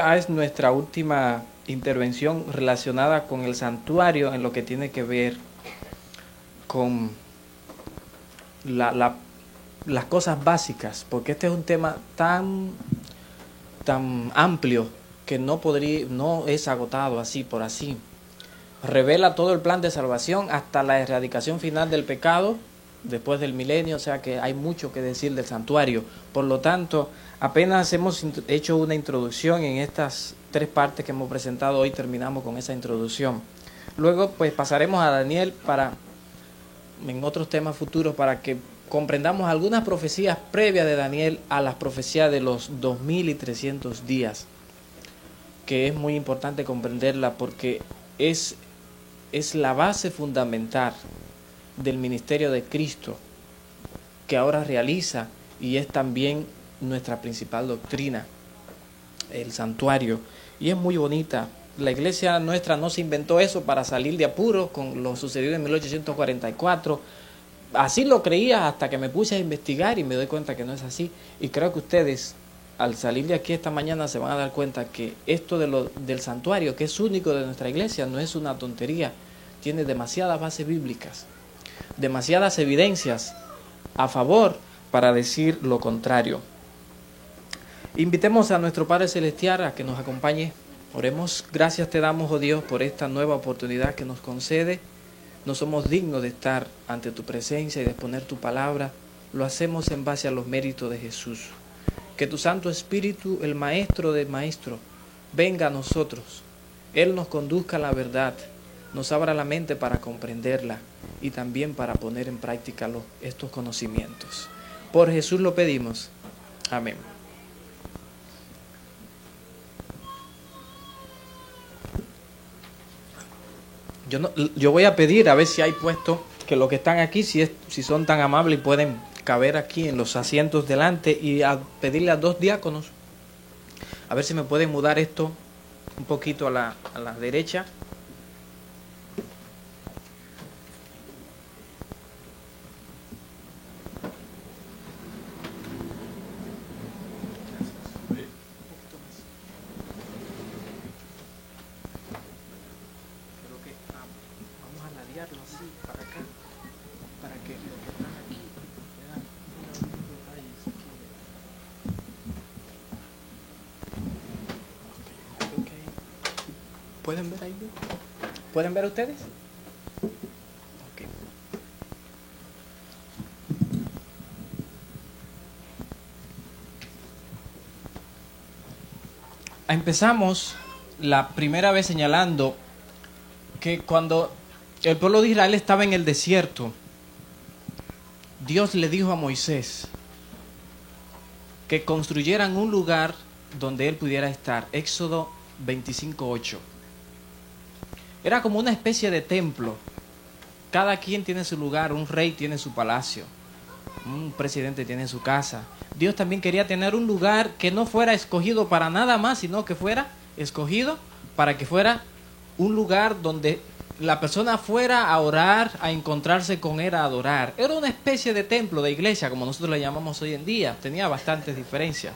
Esta es nuestra última intervención relacionada con el santuario en lo que tiene que ver con las cosas básicas, porque este es un tema tan amplio que no es agotado así por así. Revela todo el plan de salvación hasta la erradicación final del pecado después del milenio, o sea que hay mucho que decir del santuario. Por lo tanto, apenas hemos hecho una introducción en estas 3 partes que hemos presentado hoy, terminamos con esa introducción. Luego pues pasaremos a Daniel en otros temas futuros para que comprendamos algunas profecías previas de Daniel a las profecías de los 2300 días, que es muy importante comprenderla porque es la base fundamental del ministerio de Cristo que ahora realiza, y es también nuestra principal doctrina, el santuario, y es muy bonita. La iglesia nuestra no se inventó eso para salir de apuros con lo sucedido en 1844. Así lo creía hasta que me puse a investigar y me doy cuenta que no es así, y creo que ustedes al salir de aquí esta mañana se van a dar cuenta que esto del santuario, que es único de nuestra iglesia, no es una tontería, tiene demasiadas bases bíblicas, demasiadas evidencias a favor para decir lo contrario. Invitemos a nuestro Padre Celestial a que nos acompañe. Oremos. Gracias te damos, oh Dios, por esta nueva oportunidad que nos concede. No somos dignos de estar ante tu presencia y de exponer tu palabra. Lo hacemos en base a los méritos de Jesús. Que tu Santo Espíritu, el Maestro de Maestros, venga a nosotros. Él nos conduzca a la verdad, nos abra la mente para comprenderla y también para poner en práctica estos conocimientos. Por Jesús lo pedimos. Amén. Yo voy a pedir a ver si hay puesto que los que están aquí, si son tan amables y pueden caber aquí en los asientos delante, y a pedirle a 2 diáconos a ver si me pueden mudar esto un poquito a la derecha. ¿Pueden ver ahí? ¿Pueden ver ustedes? Okay. Empezamos la primera vez señalando que cuando el pueblo de Israel estaba en el desierto, Dios le dijo a Moisés que construyeran un lugar donde él pudiera estar. Éxodo 25:8. Era como una especie de templo. Cada quien tiene su lugar, un rey tiene su palacio, un presidente tiene su casa. Dios también quería tener un lugar que no fuera escogido para nada más, sino que fuera escogido para que fuera un lugar donde la persona fuera a orar, a encontrarse con él, a adorar. Era una especie de templo, de iglesia, como nosotros le llamamos hoy en día. Tenía bastantes diferencias.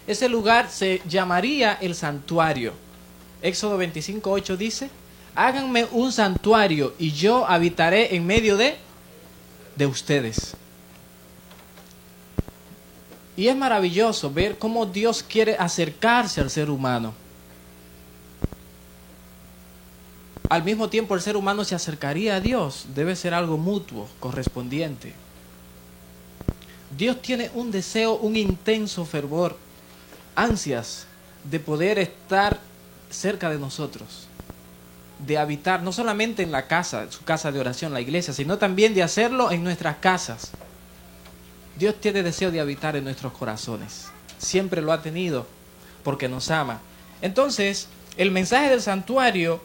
Ese lugar se llamaría el santuario. Éxodo 25:8 dice: háganme un santuario y yo habitaré en medio de ustedes. Y es maravilloso ver cómo Dios quiere acercarse al ser humano. Al mismo tiempo el ser humano se acercaría a Dios. Debe ser algo mutuo, correspondiente. Dios tiene un deseo, un intenso fervor, ansias de poder estar cerca de nosotros, de habitar no solamente en la casa, su casa de oración, la iglesia, sino también de hacerlo en nuestras casas. Dios tiene deseo de habitar en nuestros corazones. Siempre lo ha tenido porque nos ama. Entonces, el mensaje del santuario,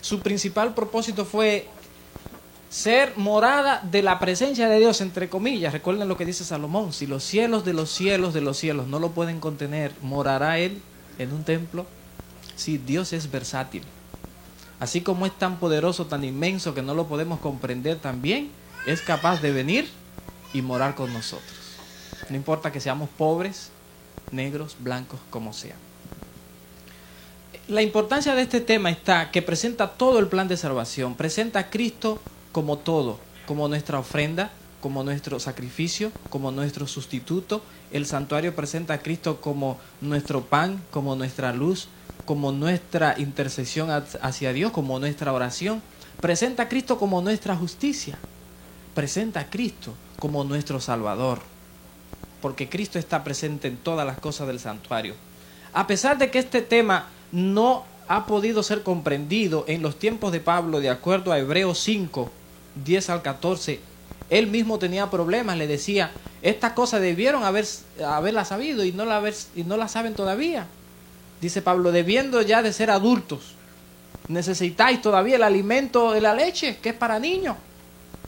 su principal propósito fue ser morada de la presencia de Dios, entre comillas. Recuerden lo que dice Salomón: si los cielos de los cielos de los cielos no lo pueden contener, ¿morará Él en un templo? Sí, Dios es versátil. Así como es tan poderoso, tan inmenso que no lo podemos comprender, también es capaz de venir y morar con nosotros. No importa que seamos pobres, negros, blancos, como sean. la importancia de este tema está que presenta todo el plan de salvación. Presenta a Cristo como todo, como nuestra ofrenda, como nuestro sacrificio, como nuestro sustituto. El santuario presenta a Cristo como nuestro pan, como nuestra luz, como nuestra intercesión hacia Dios, como nuestra oración. Presenta a Cristo como nuestra justicia. Presenta a Cristo como nuestro Salvador, porque Cristo está presente en todas las cosas del santuario. A pesar de que este tema no ha podido ser comprendido en los tiempos de Pablo, de acuerdo a Hebreos 5, 10 al 14, él mismo tenía problemas, le decía, estas cosas debieron haberlas sabido y no la saben todavía. Dice Pablo, debiendo ya de ser adultos, necesitáis todavía el alimento de la leche, que es para niños.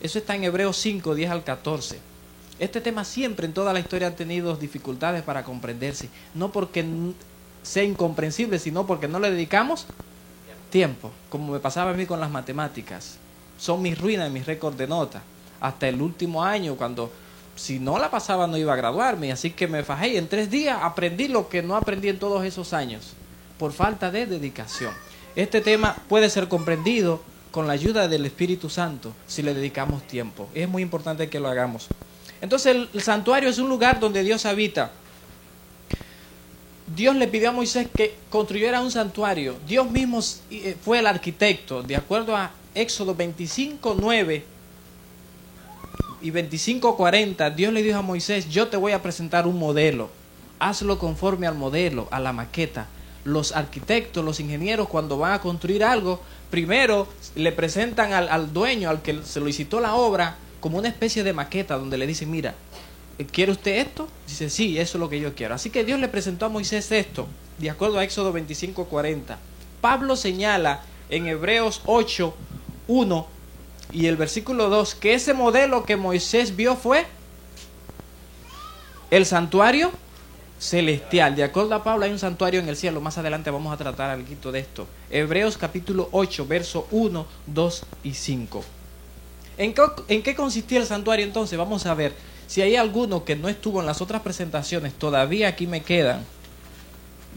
Eso está en Hebreos 5, 10 al 14. Este tema siempre en toda la historia ha tenido dificultades para comprenderse, no porque sea incomprensible, sino porque no le dedicamos tiempo, como me pasaba a mí con las matemáticas. Son mis ruinas, mis récords de nota. Hasta el último año, cuando si no la pasaba no iba a graduarme, así que me fajé y en 3 días aprendí lo que no aprendí en todos esos años, por falta de dedicación. Este tema puede ser comprendido con la ayuda del Espíritu Santo si le dedicamos tiempo. Es muy importante que lo hagamos. Entonces el santuario es un lugar donde Dios habita. Dios le pidió a Moisés que construyera un santuario. Dios mismo fue el arquitecto. De acuerdo a Éxodo 25, 9 y 25, 40, Dios le dijo a Moisés, yo te voy a presentar un modelo. Hazlo conforme al modelo, a la maqueta. Los arquitectos, los ingenieros, cuando van a construir algo, primero le presentan al dueño, al que se lo licitó la obra, como una especie de maqueta donde le dicen, mira, ¿quiere usted esto? Dice, sí, eso es lo que yo quiero. Así que Dios le presentó a Moisés esto, de acuerdo a Éxodo 25, 40. Pablo señala en Hebreos 8, 1 y el versículo 2, que ese modelo que Moisés vio fue el santuario celestial. De acuerdo a Pablo hay un santuario en el cielo. Más adelante vamos a tratar algo de esto. Hebreos capítulo 8, verso 1, 2 y 5. ¿En qué consistía el santuario entonces? Vamos a ver. Si hay alguno que no estuvo en las otras presentaciones, todavía aquí me quedan.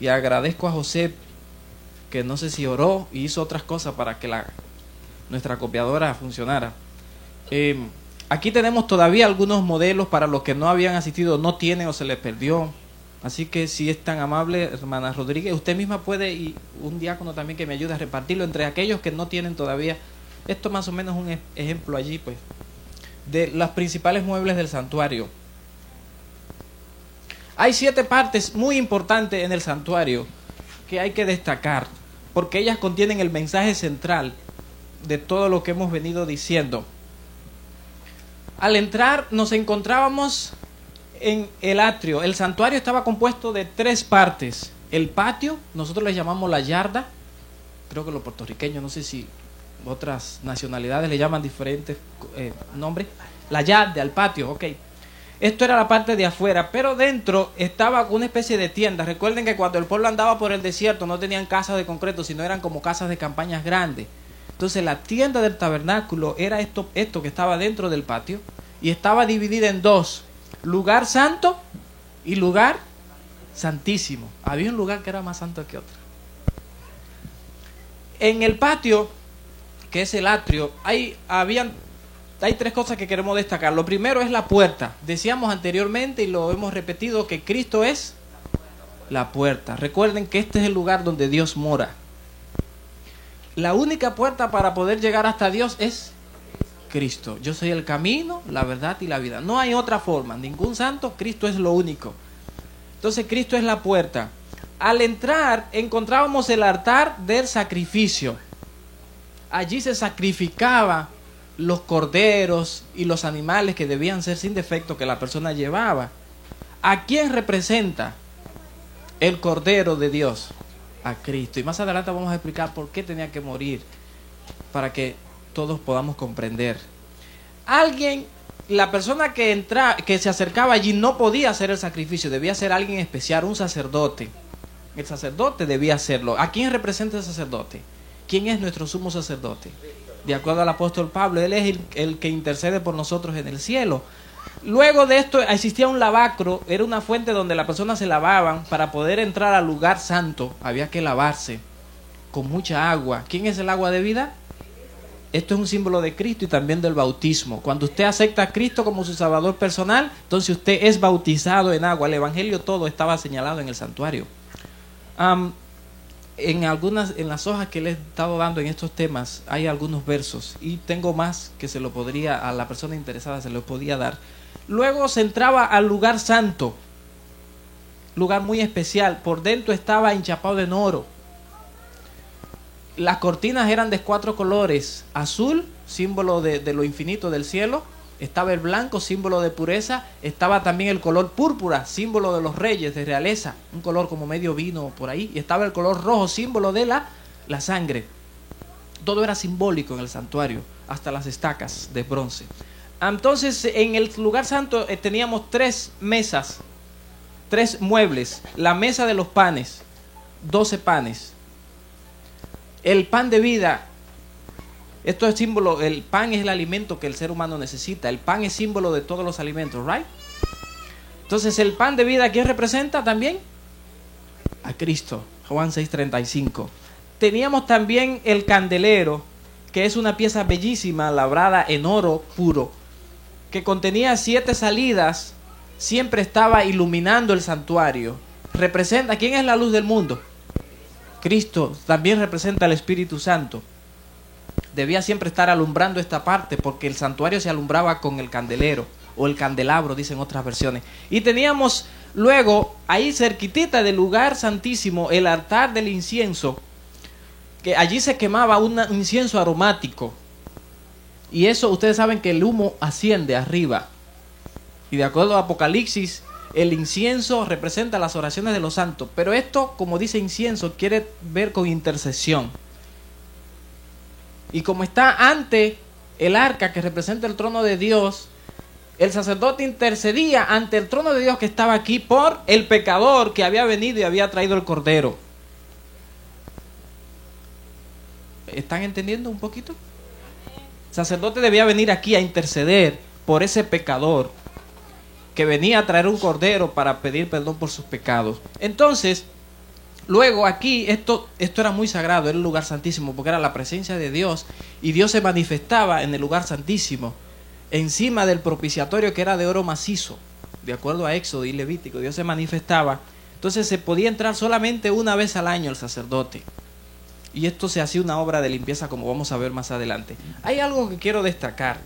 Y agradezco a José, que no sé si oró y hizo otras cosas para que nuestra copiadora funcionara. Aquí tenemos todavía algunos modelos para los que no habían asistido, no tienen o se les perdió. Así que si es tan amable, hermana Rodríguez, usted misma puede, y un diácono también que me ayude a repartirlo entre aquellos que no tienen todavía. Esto más o menos es un ejemplo allí, pues, de los principales muebles del santuario. Hay 7 partes muy importantes en el santuario que hay que destacar, porque ellas contienen el mensaje central de todo lo que hemos venido diciendo. Al entrar nos encontrábamos en el atrio. El santuario estaba compuesto de 3 partes. El patio, nosotros le llamamos la yarda, creo que los puertorriqueños, no sé si otras nacionalidades le llaman diferentes nombres. La yarda, el patio, ok. Esto era la parte de afuera, pero dentro estaba una especie de tienda. Recuerden que cuando el pueblo andaba por el desierto no tenían casas de concreto, sino eran como casas de campañas grandes. Entonces la tienda del tabernáculo era esto que estaba dentro del patio, y estaba dividida en 2, lugar santo y lugar santísimo. Había un lugar que era más santo que otro. En el patio, que es el atrio, hay 3 cosas que queremos destacar. Lo primero es la puerta. Decíamos anteriormente y lo hemos repetido que Cristo es la puerta. Recuerden que este es el lugar donde Dios mora. La única puerta para poder llegar hasta Dios es Cristo. Yo soy el camino, la verdad y la vida. No hay otra forma. Ningún santo, Cristo es lo único. Entonces Cristo es la puerta. Al entrar encontrábamos el altar del sacrificio. Allí se sacrificaba los corderos y los animales que debían ser sin defecto que la persona llevaba. ¿A quién representa el Cordero de Dios? A Cristo. Y más adelante vamos a explicar por qué tenía que morir, para que todos podamos comprender. La persona que se acercaba allí no podía hacer el sacrificio, debía ser alguien especial, un sacerdote. El sacerdote debía hacerlo. ¿A quién representa el sacerdote? ¿Quién es nuestro sumo sacerdote? De acuerdo al apóstol Pablo, él es el que intercede por nosotros en el cielo. Luego de esto existía un lavacro, era una fuente donde las personas se lavaban. Para poder entrar al lugar santo había que lavarse. con mucha agua. ¿Quién es el agua de vida? Esto es un símbolo de Cristo y también del bautismo. Cuando usted acepta a Cristo como su salvador personal, entonces usted es bautizado en agua. El evangelio todo estaba señalado en el santuario. En las hojas que les he estado dando en estos temas hay algunos versos, y tengo más que se lo podría, a la persona interesada se lo podía dar. Luego se entraba al lugar santo, lugar muy especial. Por dentro estaba enchapado en oro. Las cortinas eran de 4 colores: azul, símbolo de lo infinito del cielo; estaba el blanco, símbolo de pureza; estaba también el color púrpura, símbolo de los reyes, de realeza, un color como medio vino por ahí; y estaba el color rojo, símbolo de la sangre. Todo era simbólico en el santuario, hasta las estacas de bronce. Entonces, en el lugar santo teníamos 3 mesas, 3 muebles: la mesa de los panes, 12 panes; el pan de vida. Esto es símbolo, el pan es el alimento que el ser humano necesita. El pan es símbolo de todos los alimentos, ¿right? Entonces, el pan de vida, ¿quién representa también? A Cristo. Juan 6:35. Teníamos también el candelero, que es una pieza bellísima, labrada en oro puro, que contenía 7 salidas, siempre estaba iluminando el santuario. Representa, ¿quién es la luz del mundo? Cristo. También representa al Espíritu Santo. Debía siempre estar alumbrando esta parte, porque el santuario se alumbraba con el candelero, o el candelabro, dicen otras versiones. Y teníamos luego, ahí cerquitita del lugar santísimo, el altar del incienso, que allí se quemaba un incienso aromático. Y eso, ustedes saben que el humo asciende arriba. Y de acuerdo a Apocalipsis, el incienso representa las oraciones de los santos. Pero esto, como dice incienso, quiere ver con intercesión. Y como está ante el arca, que representa el trono de Dios, el sacerdote intercedía ante el trono de Dios que estaba aquí por el pecador que había venido y había traído el cordero. ¿Están entendiendo un poquito? El sacerdote debía venir aquí a interceder por ese pecador que venía a traer un cordero para pedir perdón por sus pecados. Entonces, luego aquí, esto era muy sagrado, era el lugar santísimo, porque era la presencia de Dios, y Dios se manifestaba en el lugar santísimo, encima del propiciatorio, que era de oro macizo, de acuerdo a Éxodo y Levítico. Dios se manifestaba. Entonces se podía entrar solamente una vez al año el sacerdote, y esto se hacía una obra de limpieza, como vamos a ver más adelante. Hay algo que quiero destacar.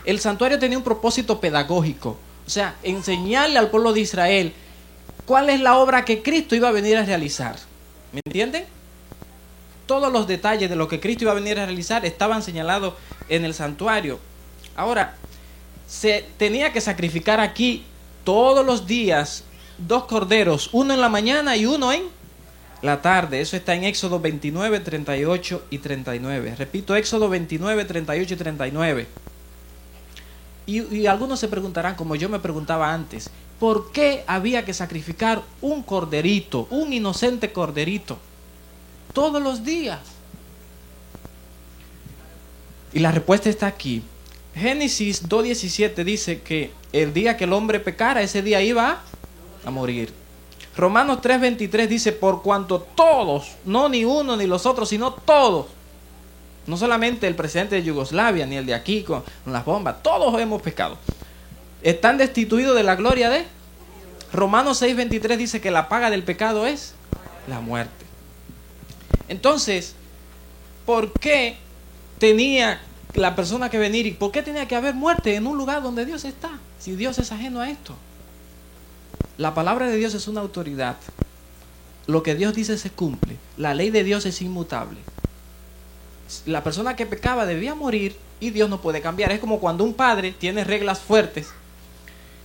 El santuario tenía un propósito pedagógico, o sea, enseñarle al pueblo de Israel cuál es la obra que Cristo iba a venir a realizar. ¿Me entienden? Todos los detalles de lo que Cristo iba a venir a realizar estaban señalados en el santuario. Ahora, se tenía que sacrificar aquí todos los días 2 corderos, uno en la mañana y uno en la tarde. Eso está en Éxodo 29, 38 y 39. Repito, Éxodo 29, 38 y 39. Y algunos se preguntarán, como yo me preguntaba antes, ¿por qué había que sacrificar un corderito, un inocente corderito, todos los días? Y la respuesta está aquí. Génesis 2:17 dice que el día que el hombre pecara, ese día iba a morir. Romanos 3:23 dice: por cuanto todos, no ni uno ni los otros, sino todos, no solamente el presidente de Yugoslavia, ni el de aquí con las bombas, todos hemos pecado, están destituidos de la gloria de... Romanos 6:23 dice que la paga del pecado es la muerte. Entonces, ¿por qué tenía la persona que venir y por qué tenía que haber muerte en un lugar donde Dios está? Si Dios es ajeno a esto. La palabra de Dios es una autoridad. Lo que Dios dice se cumple. La ley de Dios es inmutable. La persona que pecaba debía morir y Dios no puede cambiar. Es como cuando un padre tiene reglas fuertes.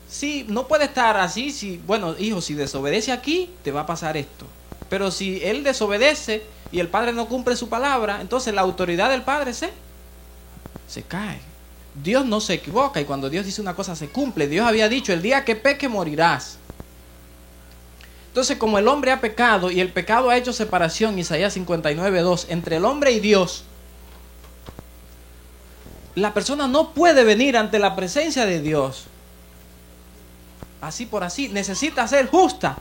Sí, no puede estar así. Si, bueno, hijo, si desobedece aquí, te va a pasar esto. Pero si él desobedece y el padre no cumple su palabra, entonces la autoridad del padre se cae. Dios no se equivoca, y cuando Dios dice una cosa se cumple. Dios había dicho: el día que peque morirás. Entonces, como el hombre ha pecado y el pecado ha hecho separación, Isaías 59:2, entre el hombre y Dios, la persona no puede venir ante la presencia de Dios así por así. Necesita ser justa.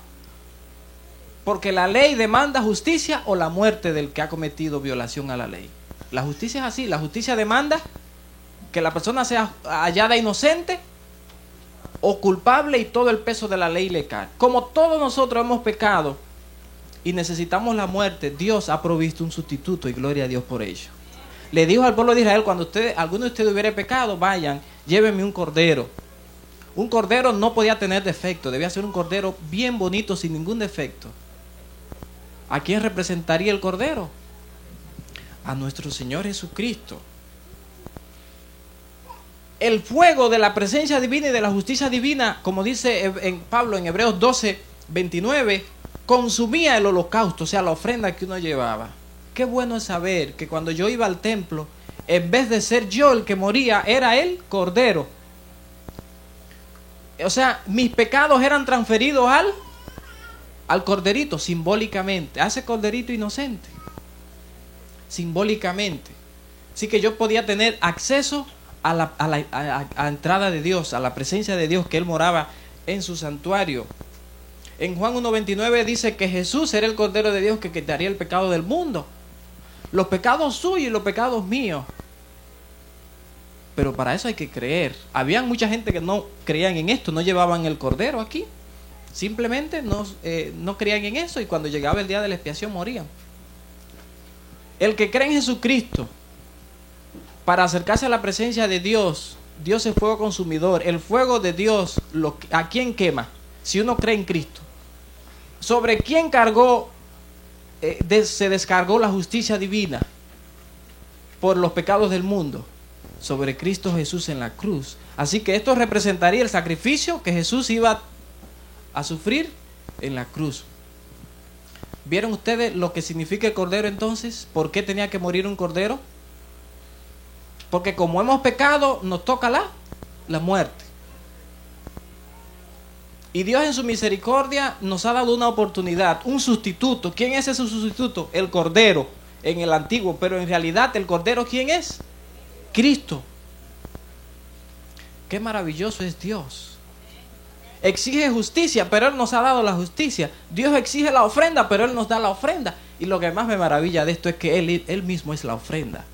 Porque la ley demanda justicia o la muerte del que ha cometido violación a la ley. La justicia es así, la justicia demanda que la persona sea hallada inocente o culpable y todo el peso de la ley le cae. Como todos nosotros hemos pecado y necesitamos la muerte, Dios ha provisto un sustituto y gloria a Dios por ello. Le dijo al pueblo de Israel, cuando alguno de ustedes hubiera pecado, vayan, llévenme un cordero. Un cordero no podía tener defecto, debía ser un cordero bien bonito, sin ningún defecto. ¿A quién representaría el cordero? A nuestro Señor Jesucristo. El fuego de la presencia divina y de la justicia divina, como dice Pablo en Hebreos 12, 29, consumía el holocausto, o sea, la ofrenda que uno llevaba. Qué bueno es saber que cuando yo iba al templo, en vez de ser yo el que moría, era el cordero. O sea, mis pecados eran transferidos al corderito, simbólicamente, a ese corderito inocente, simbólicamente. Así que yo podía tener acceso a la entrada de Dios, a la presencia de Dios, que Él moraba en su santuario. En Juan 1:29 dice que Jesús era el Cordero de Dios que quitaría el pecado del mundo. Los pecados suyos y los pecados míos. Pero para eso hay que creer. Había mucha gente que no creían en esto, no llevaban el Cordero aquí. Simplemente no creían en eso y cuando llegaba el día de la expiación morían. El que cree en Jesucristo, para acercarse a la presencia de Dios, Dios es fuego consumidor. El fuego de Dios, ¿a quién quema? Si uno cree en Cristo. ¿Sobre quién se descargó la justicia divina por los pecados del mundo? Sobre Cristo Jesús en la cruz. Así que esto representaría el sacrificio que Jesús iba a sufrir en la cruz. ¿Vieron ustedes lo que significa el cordero entonces? ¿Por qué tenía que morir un cordero? Porque como hemos pecado, nos toca la muerte. Y Dios en su misericordia nos ha dado una oportunidad, un sustituto. ¿Quién es ese sustituto? El cordero en el antiguo, pero en realidad el cordero, ¿quién es? Cristo. Qué maravilloso es Dios. Exige justicia, pero Él nos ha dado la justicia. Dios exige la ofrenda, pero Él nos da la ofrenda. Y lo que más me maravilla de esto es que Él mismo es la ofrenda.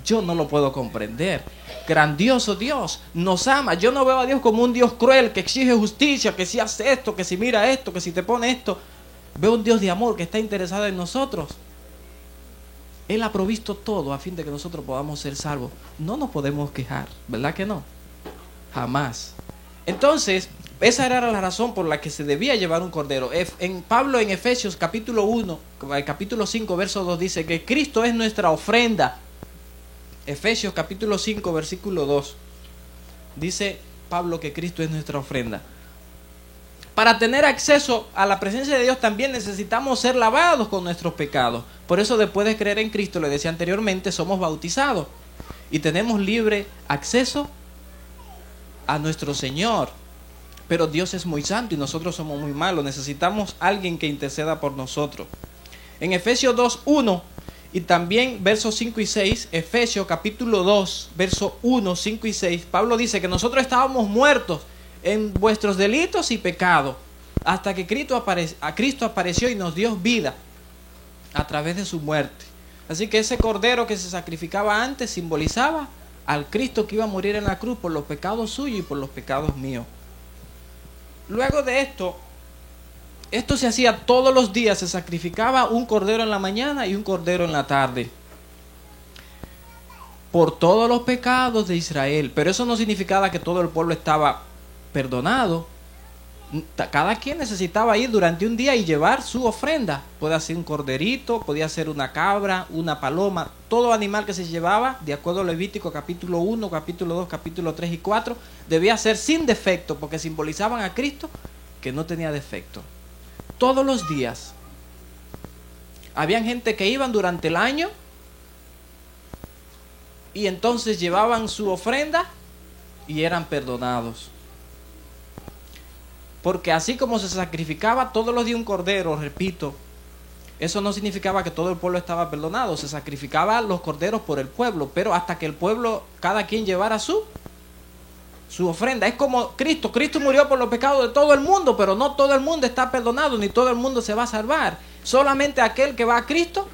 Yo no lo puedo comprender. Grandioso Dios, nos ama. Yo no veo a Dios como un Dios cruel que exige justicia, que si hace esto, que si mira esto, que si te pone esto. Veo un Dios de amor que está interesado en nosotros. Él ha provisto todo a fin de que nosotros podamos ser salvos. No nos podemos quejar, ¿verdad que no? Jamás. Entonces, esa era la razón por la que se debía llevar un cordero. Pablo en Efesios capítulo 1, capítulo 5, verso 2 dice que Cristo es nuestra ofrenda. Efesios capítulo 5, versículo 2. Dice Pablo que Cristo es nuestra ofrenda. Para tener acceso a la presencia de Dios también necesitamos ser lavados con nuestros pecados. Por eso después de creer en Cristo, le decía anteriormente, somos bautizados. Y tenemos libre acceso a nuestro Señor. Pero Dios es muy santo y nosotros somos muy malos. Necesitamos a alguien que interceda por nosotros. En Efesios 2, 1 y también versos 5 y 6, Efesios capítulo 2, verso 1, 5 y 6, Pablo dice que nosotros estábamos muertos en vuestros delitos y pecados, hasta que Cristo apareció y nos dio vida a través de su muerte. Así que ese cordero que se sacrificaba antes simbolizaba al Cristo que iba a morir en la cruz por los pecados suyos y por los pecados míos. Luego de esto se hacía todos los días, se sacrificaba un cordero en la mañana y un cordero en la tarde, por todos los pecados de Israel. Pero eso no significaba que todo el pueblo estaba perdonado. Cada quien necesitaba ir durante un día y llevar su ofrenda. Puede ser un corderito, podía ser una cabra, una paloma, todo animal que se llevaba, de acuerdo a Levítico capítulo 1, capítulo 2, capítulo 3 y 4, debía ser sin defecto, porque simbolizaban a Cristo que no tenía defecto. Todos los días. Habían gente que iban durante el año y entonces llevaban su ofrenda y eran perdonados. Porque así como se sacrificaba todos los días un cordero, repito, eso no significaba que todo el pueblo estaba perdonado. Se sacrificaban los corderos por el pueblo, pero hasta que el pueblo, cada quien llevara su su ofrenda. Es como Cristo. Cristo murió por los pecados de todo el mundo, pero no todo el mundo está perdonado, ni todo el mundo se va a salvar. Solamente aquel que va a Cristo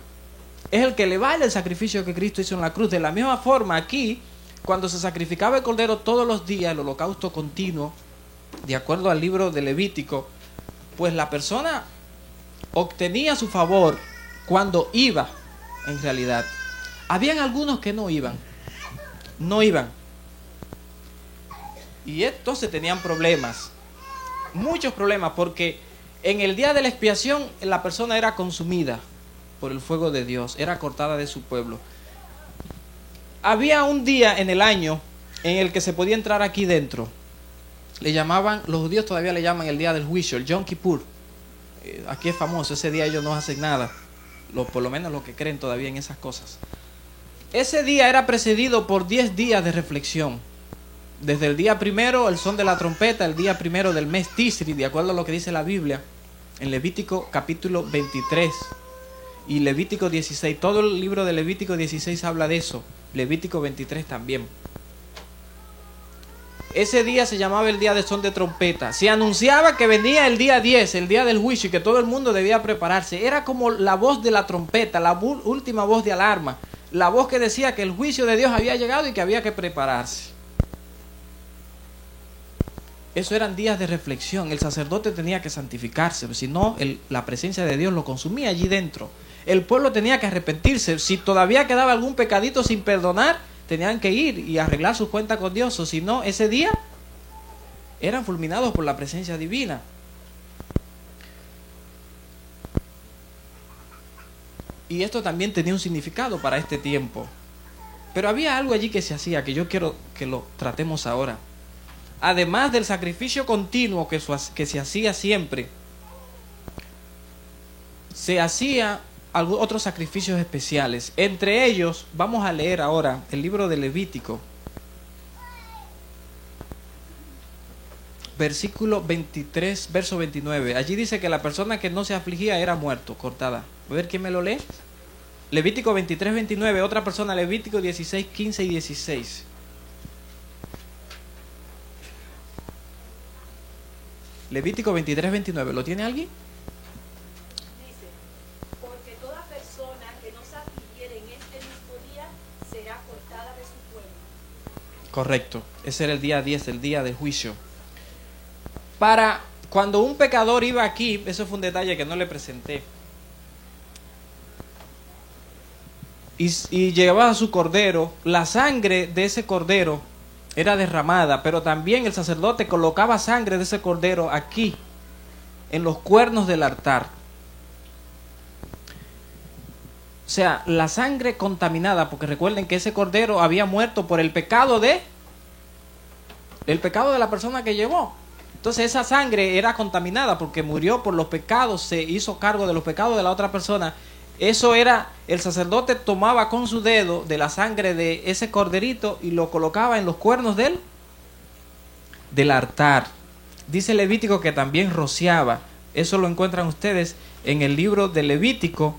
es el que le vale el sacrificio que Cristo hizo en la cruz. De la misma forma, aquí, cuando se sacrificaba el cordero todos los días, el holocausto continuo, de acuerdo al libro de Levítico, pues la persona obtenía su favor cuando iba, en realidad. Habían algunos que no iban. Y entonces tenían problemas, muchos problemas, porque en el día de la expiación la persona era consumida por el fuego de Dios, era cortada de su pueblo. Había un día en el año en el que se podía entrar aquí dentro. Le llamaban, los judíos todavía le llaman el día del juicio, el Yom Kippur. Aquí es famoso, ese día ellos no hacen nada, por lo menos los que creen todavía en esas cosas. Ese día era precedido por 10 días de reflexión. Desde el día primero, el son de la trompeta, el día primero del mes Tisri, de acuerdo a lo que dice la Biblia, en Levítico capítulo 23 y Levítico 16. Todo el libro de Levítico 16 habla de eso. Levítico 23 también. Ese día se llamaba el día de son de trompeta. Se anunciaba que venía el día 10, el día del juicio, y que todo el mundo debía prepararse. Era como la voz de la trompeta, la última voz de alarma. La voz que decía que el juicio de Dios había llegado y que había que prepararse. Eso eran días de reflexión. El sacerdote tenía que santificarse, si no, la presencia de Dios lo consumía allí dentro. El pueblo tenía que arrepentirse. Si todavía quedaba algún pecadito sin perdonar, tenían que ir y arreglar sus cuentas con Dios, o si no, ese día eran fulminados por la presencia divina. Y esto también tenía un significado para este tiempo. Pero había algo allí que se hacía, que yo quiero que lo tratemos ahora. Además del sacrificio continuo que se hacía siempre, se hacía otros sacrificios especiales. Entre ellos, vamos a leer ahora el libro de Levítico, versículo 23, verso 29. Allí dice que la persona que no se afligía era muerto, cortada. A ver, ¿quién me lo lee? Levítico 23, 29. Otra persona, Levítico 16, 15 y 16. Levítico 23, 29. ¿Lo tiene alguien? Dice, porque toda persona que no se afligiere en este mismo día será cortada de su pueblo. Correcto. Ese era el día 10, el día del juicio. Para cuando un pecador iba aquí, eso fue un detalle que no le presenté, y llevaba su cordero, la sangre de ese cordero era derramada, pero también el sacerdote colocaba sangre de ese cordero aquí, en los cuernos del altar. O sea, la sangre contaminada, porque recuerden que ese cordero había muerto por el pecado de la persona que llevó. Entonces esa sangre era contaminada porque murió por los pecados, se hizo cargo de los pecados de la otra persona. Eso era, el sacerdote tomaba con su dedo de la sangre de ese corderito y lo colocaba en los cuernos del altar. Dice Levítico que también rociaba. Eso lo encuentran ustedes en el libro de Levítico,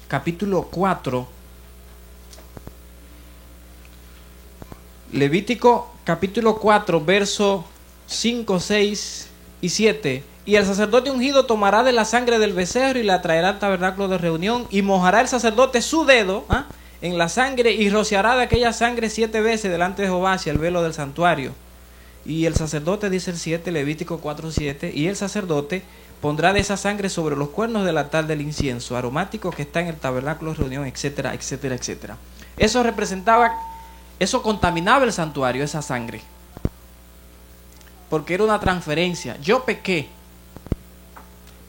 capítulo 4. Levítico, capítulo 4, verso 5, 6 y 7. Y el sacerdote ungido tomará de la sangre del becerro y la traerá al tabernáculo de reunión, y mojará el sacerdote su dedo en la sangre y rociará de aquella sangre 7 veces delante de Jehová hacia el velo del santuario. Y el sacerdote, dice el 7, Levítico 4, 7, y el sacerdote pondrá de esa sangre sobre los cuernos del altar del incienso aromático que está en el tabernáculo de reunión, etcétera, etcétera, etcétera. Eso representaba, eso contaminaba el santuario, esa sangre, porque era una transferencia. Yo pequé,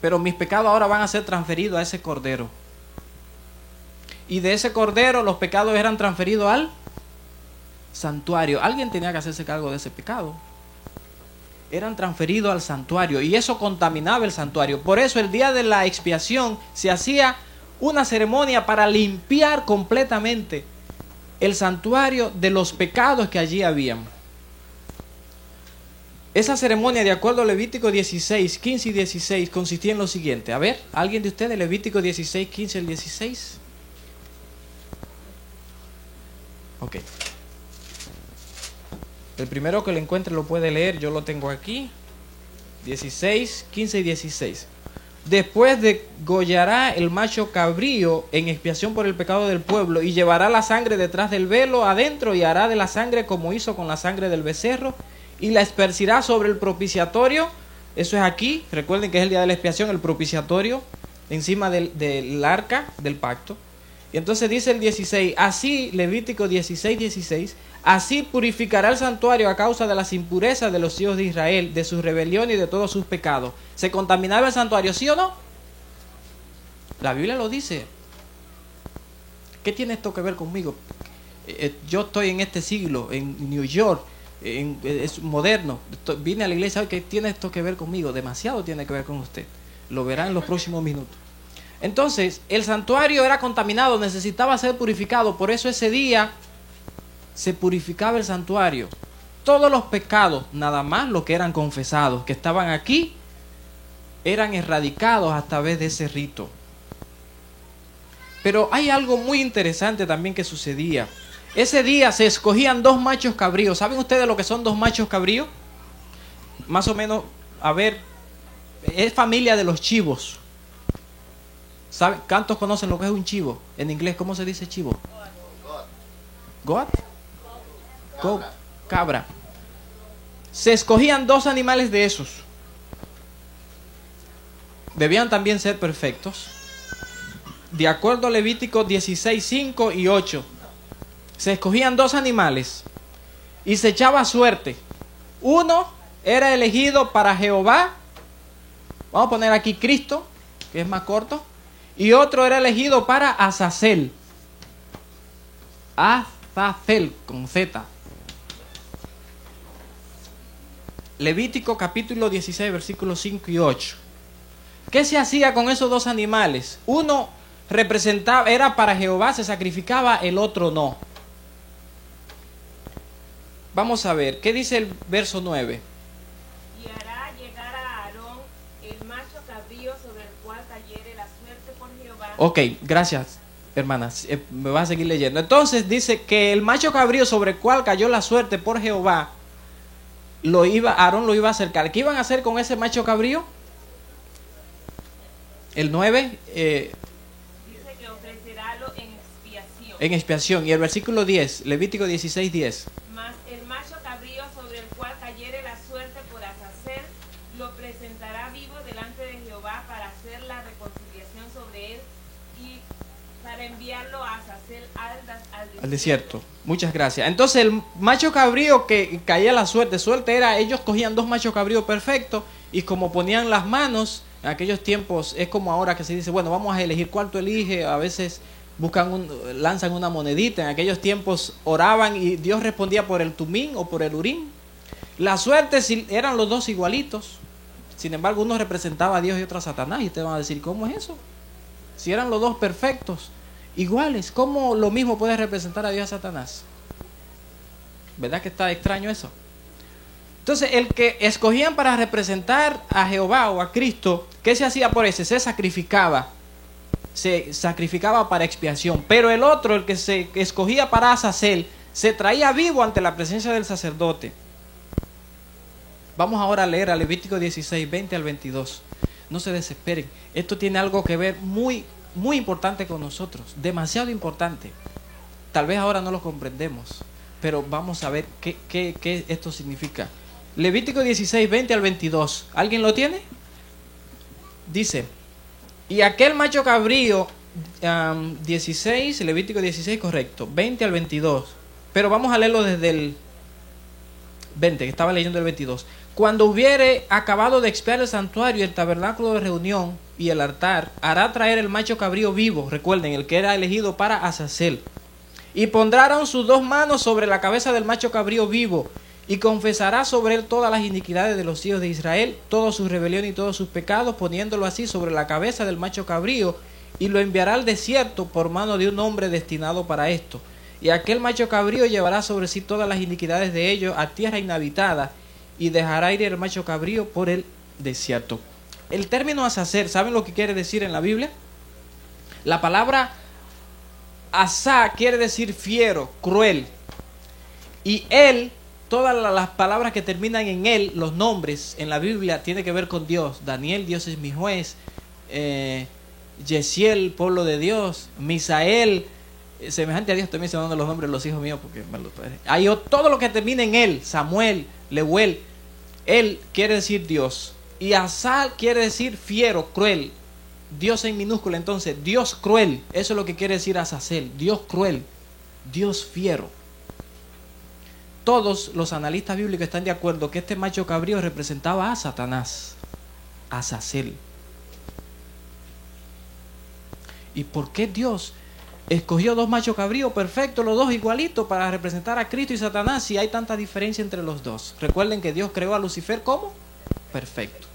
pero mis pecados ahora van a ser transferidos a ese cordero. Y de ese cordero los pecados eran transferidos al santuario. Alguien tenía que hacerse cargo de ese pecado. Eran transferidos al santuario y eso contaminaba el santuario. Por eso el día de la expiación se hacía una ceremonia para limpiar completamente el santuario de los pecados que allí habían. Esa ceremonia, de acuerdo a Levítico 16, 15 y 16, consistía en lo siguiente. A ver, ¿alguien de ustedes Levítico 16, 15 y 16? Ok. El primero que lo encuentre lo puede leer, yo lo tengo aquí. 16, 15 y 16. Después degollará el macho cabrío en expiación por el pecado del pueblo, y llevará la sangre detrás del velo adentro, y hará de la sangre como hizo con la sangre del becerro, y la esparcirá sobre el propiciatorio. Eso es aquí, recuerden que es el día de la expiación, el propiciatorio, encima del arca del pacto. Y entonces dice el 16, así, Levítico 16, 16, así purificará el santuario a causa de las impurezas de los hijos de Israel, de sus rebeliones y de todos sus pecados. ¿Se contaminaba el santuario, sí o no? La Biblia lo dice. ¿Qué tiene esto que ver conmigo? Yo estoy en este siglo, en New York, es moderno. Vine a la iglesia hoy. ¿Qué tiene esto que ver conmigo? Demasiado tiene que ver con usted. Lo verá en los próximos minutos. Entonces, el santuario era contaminado, necesitaba ser purificado. Por eso ese día se purificaba el santuario. Todos los pecados, nada más los que eran confesados, que estaban aquí, eran erradicados a través de ese rito. Pero hay algo muy interesante también que sucedía. Ese día se escogían 2 machos cabríos. ¿Saben ustedes lo que son 2 machos cabríos? Más o menos, a ver, es familia de los chivos. ¿Saben? ¿Cuántos conocen lo que es un chivo? En inglés, ¿cómo se dice chivo? ¿Goat? Goat. Cabra. Se escogían 2 animales de esos. Debían también ser perfectos. De acuerdo a Levítico 16, 5 y 8. Se escogían 2 animales y se echaba suerte. Uno era elegido para Jehová. Vamos a poner aquí Cristo, que es más corto. Y otro era elegido para Azazel. Azazel, con Z. Levítico capítulo 16, versículos 5 y 8. ¿Qué se hacía con esos 2 animales? Uno representaba, era para Jehová, se sacrificaba, el otro no. Vamos a ver, ¿qué dice el verso 9? Y hará llegar a Aarón el macho cabrío sobre el cual cayere la suerte por Jehová. Ok, gracias, hermanas. Me va a seguir leyendo. Entonces dice que el macho cabrío sobre el cual cayó la suerte por Jehová, Aarón lo iba a acercar. ¿Qué iban a hacer con ese macho cabrío? El 9, dice que ofrecerálo en expiación. En expiación. Y el versículo 10, Levítico 16, 10. Mas el macho cabrío sobre el cual cayere la suerte por Azazel, lo presentará vivo delante de Jehová para hacer la reconciliación sobre él y para enviarlo a Azazel al desierto. Muchas gracias. Entonces el macho cabrío que caía la suerte era, ellos cogían 2 machos cabríos perfectos y como ponían las manos, en aquellos tiempos es como ahora que se dice, bueno, vamos a elegir cuál tú eliges, a veces lanzan una monedita. En aquellos tiempos oraban y Dios respondía por el tumín o por el urín. La suerte eran los 2 igualitos. Sin embargo, uno representaba a Dios y otro a Satanás. Y ustedes van a decir, ¿cómo es eso? Si eran los 2 perfectos, iguales, ¿cómo lo mismo puede representar a Dios y a Satanás? ¿Verdad que está extraño eso? Entonces, el que escogían para representar a Jehová o a Cristo, ¿qué se hacía por ese? Se sacrificaba para expiación. Pero el otro, el que se escogía para Azazel, se traía vivo ante la presencia del sacerdote. Vamos ahora a leer a Levítico 16, 20 al 22. No se desesperen. Esto tiene algo que ver muy, muy importante con nosotros. Demasiado importante. Tal vez ahora no lo comprendemos, pero vamos a ver qué esto significa. Levítico 16, 20 al 22. ¿Alguien lo tiene? Dice: y aquel macho cabrío, 16, Levítico 16, correcto, 20 al 22. Pero vamos a leerlo desde el 20, que estaba leyendo el 22. Cuando hubiere acabado de expiar el santuario, el tabernáculo de reunión y el altar, hará traer el macho cabrío vivo, recuerden, el que era elegido para Azazel. Y pondrá Aarón sus 2 manos sobre la cabeza del macho cabrío vivo, y confesará sobre él todas las iniquidades de los hijos de Israel, todas sus rebeliones y todos sus pecados, poniéndolo así sobre la cabeza del macho cabrío, y lo enviará al desierto por mano de un hombre destinado para esto. Y aquel macho cabrío llevará sobre sí todas las iniquidades de ellos a tierra inhabitada, y dejará ir el macho cabrío por el desierto. El término Azazel, ¿saben lo que quiere decir en la Biblia? La palabra Asa quiere decir fiero, cruel. Y él todas las palabras que terminan en él, los nombres en la Biblia, tiene que ver con Dios. Daniel, Dios es mi juez. Yesiel, pueblo de Dios. Misael, semejante a Dios. Estoy mencionando los nombres de los hijos míos porque me lo hay todo lo que termina en él. Samuel, Leuel. Él quiere decir Dios. Y Asal quiere decir fiero, cruel. Dios en minúscula. Entonces, Dios cruel. Eso es lo que quiere decir Azazel. Dios cruel. Dios fiero. Todos los analistas bíblicos están de acuerdo que este macho cabrío representaba a Satanás, a Azazel. ¿Y por qué Dios escogió dos machos cabríos perfectos, los dos igualitos, para representar a Cristo y Satanás si hay tanta diferencia entre los dos? Recuerden que Dios creó a Lucifer como perfecto.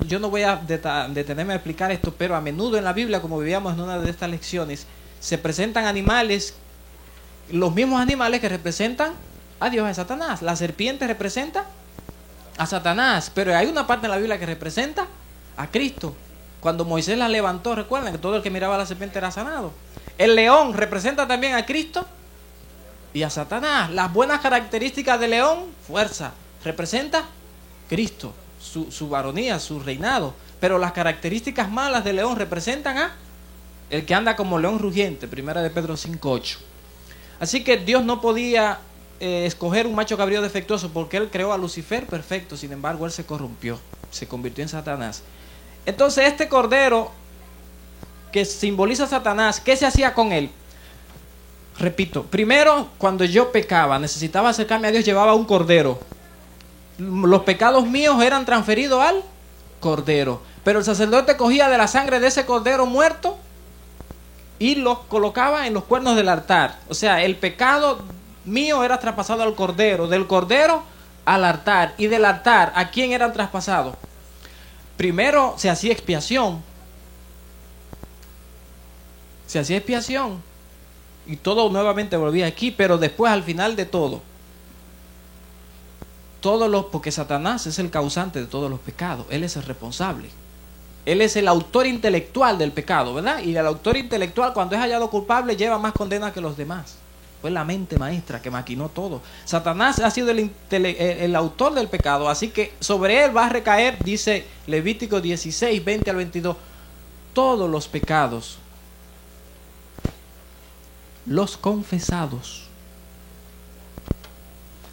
Yo no voy a detenerme a explicar esto, pero a menudo en la Biblia, como vivíamos en una de estas lecciones, se presentan animales, los mismos animales que representan a Dios y a Satanás. La serpiente representa a Satanás, pero hay una parte en la Biblia que representa a Cristo. Cuando Moisés la levantó, recuerden que todo el que miraba a la serpiente era sanado. El león representa también a Cristo y a Satanás. Las buenas características del león, fuerza, representa Cristo, su varonía, su reinado. Pero las características malas del león representan a el que anda como león rugiente, 1 de Pedro 5:8. Así que Dios no podía escoger un macho cabrío defectuoso porque él creó a Lucifer perfecto. Sin embargo, él se corrompió, se convirtió en Satanás. Entonces este cordero que simboliza a Satanás, ¿qué se hacía con él? Repito, primero, cuando yo pecaba, necesitaba acercarme a Dios, llevaba un cordero. Los pecados míos eran transferidos al cordero, pero el sacerdote cogía de la sangre de ese cordero muerto y los colocaba en los cuernos del altar. O sea, el pecado mío era traspasado al cordero, del cordero al altar, y del altar, ¿a quién eran traspasados? Primero se hacía expiación. Se hacía expiación y todo nuevamente volvía aquí, pero después, al final de todo, porque Satanás es el causante de todos los pecados, él es el responsable. Él es el autor intelectual del pecado, ¿verdad? Y el autor intelectual, cuando es hallado culpable, lleva más condena que los demás. Fue la mente maestra que maquinó todo. Satanás ha sido el autor del pecado, así que sobre él va a recaer, dice Levítico 16, 20 al 22, todos los pecados, los confesados.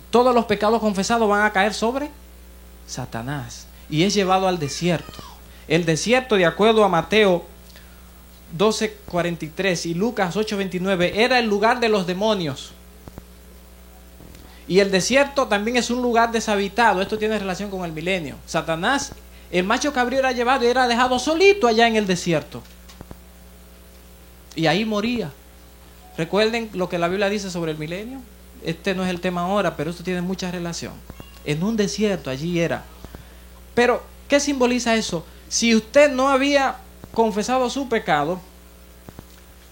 Todos los pecados confesados van a caer sobre Satanás y es llevado al desierto. El desierto, de acuerdo a Mateo 12:43 y Lucas 8:29, era el lugar de los demonios. Y el desierto también es un lugar deshabitado. Esto tiene relación con el milenio. Satanás, el macho cabrío, era llevado y era dejado solito allá en el desierto. Y ahí moría. Recuerden lo que la Biblia dice sobre el milenio. Este no es el tema ahora, pero esto tiene mucha relación. En un desierto, allí era. Pero, ¿qué simboliza eso? Si usted no había confesado su pecado,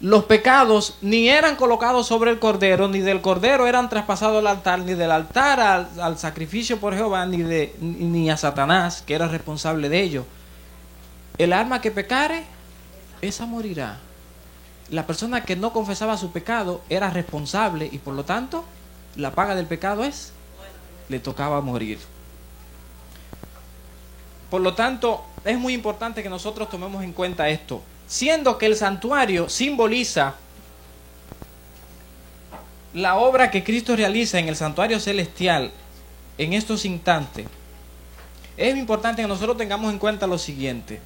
los pecados ni eran colocados sobre el cordero, ni del cordero eran traspasados al altar, ni del altar al sacrificio por Jehová, ni a Satanás, que era responsable de ello. El alma que pecare, esa morirá. La persona que no confesaba su pecado era responsable y por lo tanto la paga del pecado le tocaba morir. Por lo tanto, es muy importante que nosotros tomemos en cuenta esto. Siendo que el santuario simboliza la obra que Cristo realiza en el santuario celestial en estos instantes, es importante que nosotros tengamos en cuenta lo siguiente.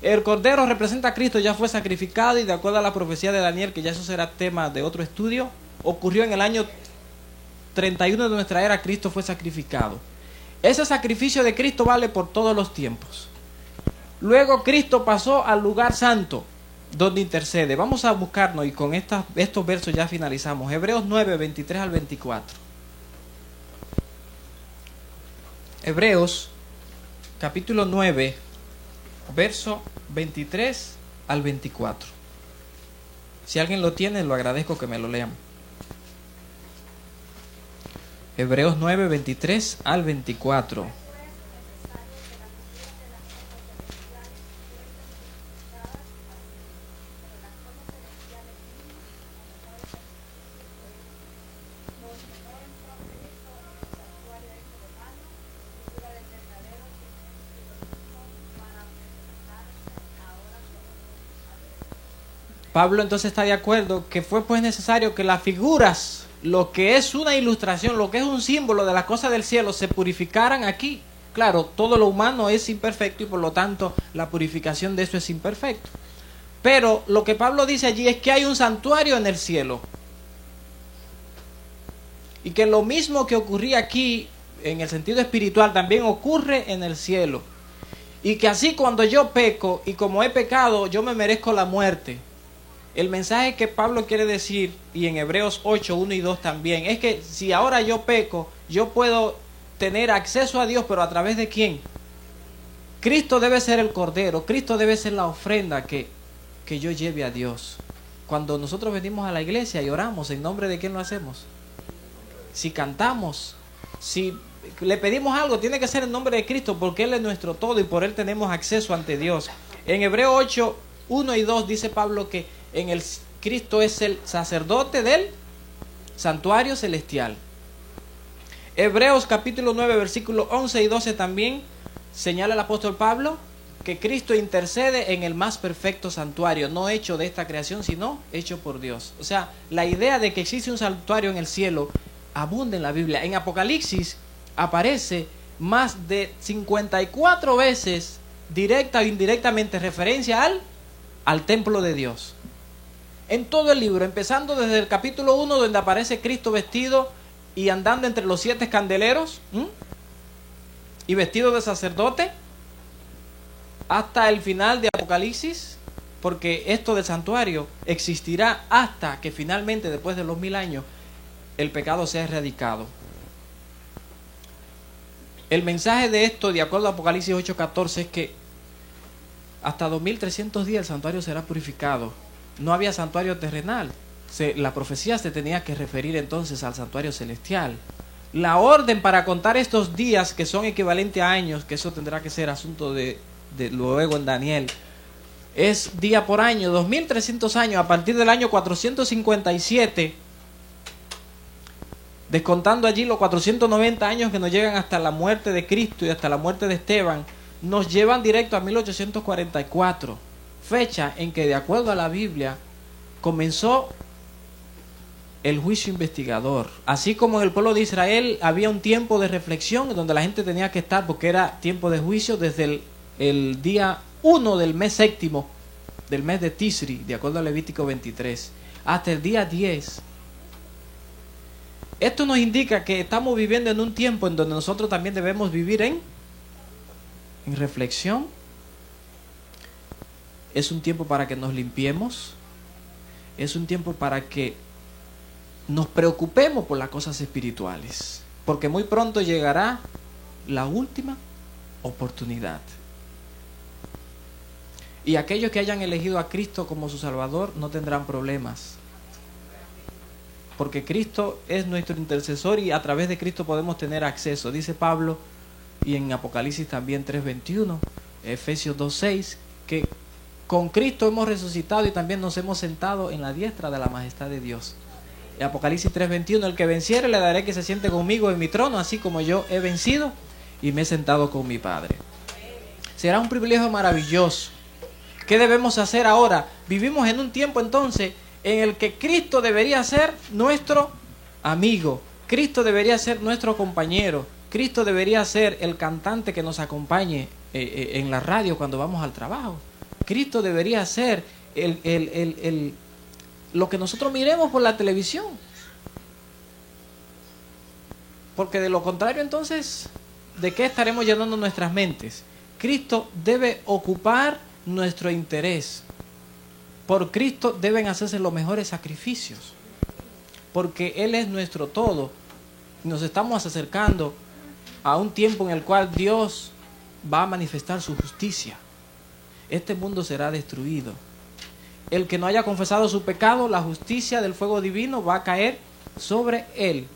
El cordero representa a Cristo, ya fue sacrificado y de acuerdo a la profecía de Daniel, que ya eso será tema de otro estudio, ocurrió en el año 31 de nuestra era, Cristo fue sacrificado. Ese sacrificio de Cristo vale por todos los tiempos. Luego Cristo pasó al lugar santo, donde intercede. Vamos a buscarnos y con estos versos ya finalizamos. Hebreos 9, 23 al 24. Hebreos, capítulo 9, verso 23 al 24. Si alguien lo tiene, lo agradezco que me lo lean. Hebreos 9, 23 al 24. Pablo entonces está de acuerdo que fue pues necesario que las figuras, lo que es una ilustración, lo que es un símbolo de las cosas del cielo, se purificaran aquí. Claro, todo lo humano es imperfecto y por lo tanto la purificación de eso es imperfecto. Pero lo que Pablo dice allí es que hay un santuario en el cielo. Y que lo mismo que ocurría aquí en el sentido espiritual también ocurre en el cielo. Y que así cuando yo peco y como he pecado yo me merezco la muerte. El mensaje que Pablo quiere decir, y en Hebreos 8, 1 y 2 también, es que si ahora yo peco, yo puedo tener acceso a Dios, pero ¿a través de quién? Cristo debe ser el cordero, Cristo debe ser la ofrenda que yo lleve a Dios. Cuando nosotros venimos a la iglesia y oramos, ¿en nombre de quién lo hacemos? Si cantamos, si le pedimos algo, tiene que ser en nombre de Cristo, porque Él es nuestro todo y por Él tenemos acceso ante Dios. En Hebreos 8, 1 y 2 dice Pablo que Cristo es el sacerdote del santuario celestial. Hebreos capítulo 9, versículos 11 y 12 también señala el apóstol Pablo que Cristo intercede en el más perfecto santuario, no hecho de esta creación, sino hecho por Dios. O sea, la idea de que existe un santuario en el cielo abunda en la Biblia. En Apocalipsis aparece más de 54 veces, directa o indirectamente, referencia al templo de Dios. En todo el libro, empezando desde el capítulo 1, donde aparece Cristo vestido y andando entre los 7 candeleros, y vestido de sacerdote, hasta el final de Apocalipsis, porque esto del santuario existirá hasta que finalmente, después de los 1000 años, el pecado sea erradicado. El mensaje de esto, de acuerdo a Apocalipsis 8:14, es que hasta 2300 días el santuario será purificado. No había santuario terrenal. La profecía se tenía que referir entonces al santuario celestial. La orden para contar estos días, que son equivalentes a años, que eso tendrá que ser asunto de luego en Daniel, es día por año, 2300 años, a partir del año 457, descontando allí los 490 años que nos llegan hasta la muerte de Cristo y hasta la muerte de Esteban, nos llevan directo a 1844, fecha en que, de acuerdo a la Biblia, comenzó el juicio investigador. Así como en el pueblo de Israel había un tiempo de reflexión donde la gente tenía que estar, porque era tiempo de juicio desde el día 1 del mes séptimo, del mes de Tisri, de acuerdo a Levítico 23, hasta el día 10. Esto nos indica que estamos viviendo en un tiempo en donde nosotros también debemos vivir en reflexión. Es un tiempo para que nos limpiemos. Es un tiempo para que nos preocupemos por las cosas espirituales, porque muy pronto llegará la última oportunidad. Y aquellos que hayan elegido a Cristo como su Salvador no tendrán problemas, porque Cristo es nuestro intercesor y a través de Cristo podemos tener acceso. Dice Pablo, y en Apocalipsis también 3:21, Efesios 2:6, que con Cristo hemos resucitado y también nos hemos sentado en la diestra de la majestad de Dios. En Apocalipsis 3:21, el que venciere le daré que se siente conmigo en mi trono, así como yo he vencido y me he sentado con mi Padre. Será un privilegio maravilloso. ¿Qué debemos hacer ahora? Vivimos en un tiempo entonces en el que Cristo debería ser nuestro amigo, Cristo debería ser nuestro compañero, Cristo debería ser el cantante que nos acompañe en la radio cuando vamos al trabajo. Cristo debería ser lo que nosotros miremos por la televisión. Porque de lo contrario entonces, ¿de qué estaremos llenando nuestras mentes? Cristo debe ocupar nuestro interés. Por Cristo deben hacerse los mejores sacrificios, porque Él es nuestro todo. Nos estamos acercando a un tiempo en el cual Dios va a manifestar su justicia. Este mundo será destruido. El que no haya confesado su pecado, la justicia del fuego divino va a caer sobre él.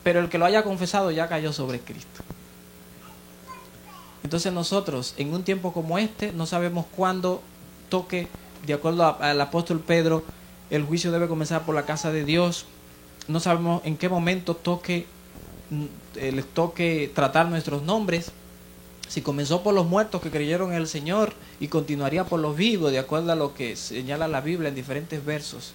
Pero el que lo haya confesado ya cayó sobre Cristo. Entonces nosotros, en un tiempo como este, no sabemos cuándo toque, de acuerdo al apóstol Pedro, el juicio debe comenzar por la casa de Dios. No sabemos en qué momento les toque tratar nuestros nombres. Si comenzó por los muertos que creyeron en el Señor y continuaría por los vivos, de acuerdo a lo que señala la Biblia en diferentes versos.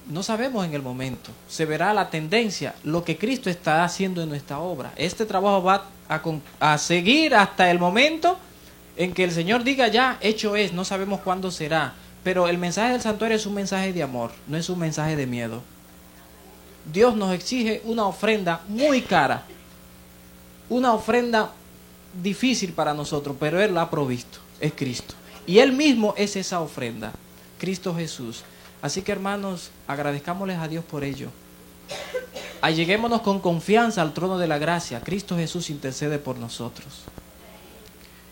No sabemos en el momento. Se verá la tendencia, lo que Cristo está haciendo en nuestra obra. Este trabajo va a seguir hasta el momento en que el Señor diga ya, hecho es. No sabemos cuándo será. Pero el mensaje del santuario es un mensaje de amor, no es un mensaje de miedo. Dios nos exige una ofrenda muy cara. Una ofrenda difícil para nosotros, pero Él la ha provisto, es Cristo. Y Él mismo es esa ofrenda, Cristo Jesús. Así que, hermanos, agradezcámosles a Dios por ello. Alleguémonos con confianza al trono de la gracia. Cristo Jesús intercede por nosotros.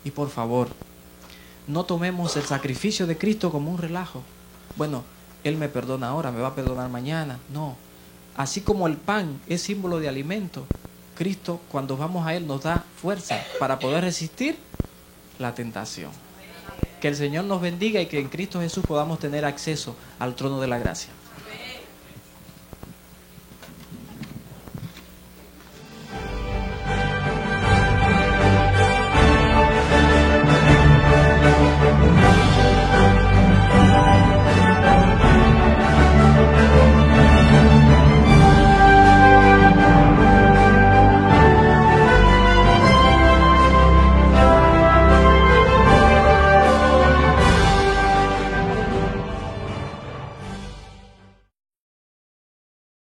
Y por favor, no tomemos el sacrificio de Cristo como un relajo. Bueno, Él me perdona ahora, me va a perdonar mañana. No, así como el pan es símbolo de alimento, Cristo, cuando vamos a Él, nos da fuerza para poder resistir la tentación. Que el Señor nos bendiga y que en Cristo Jesús podamos tener acceso al trono de la gracia.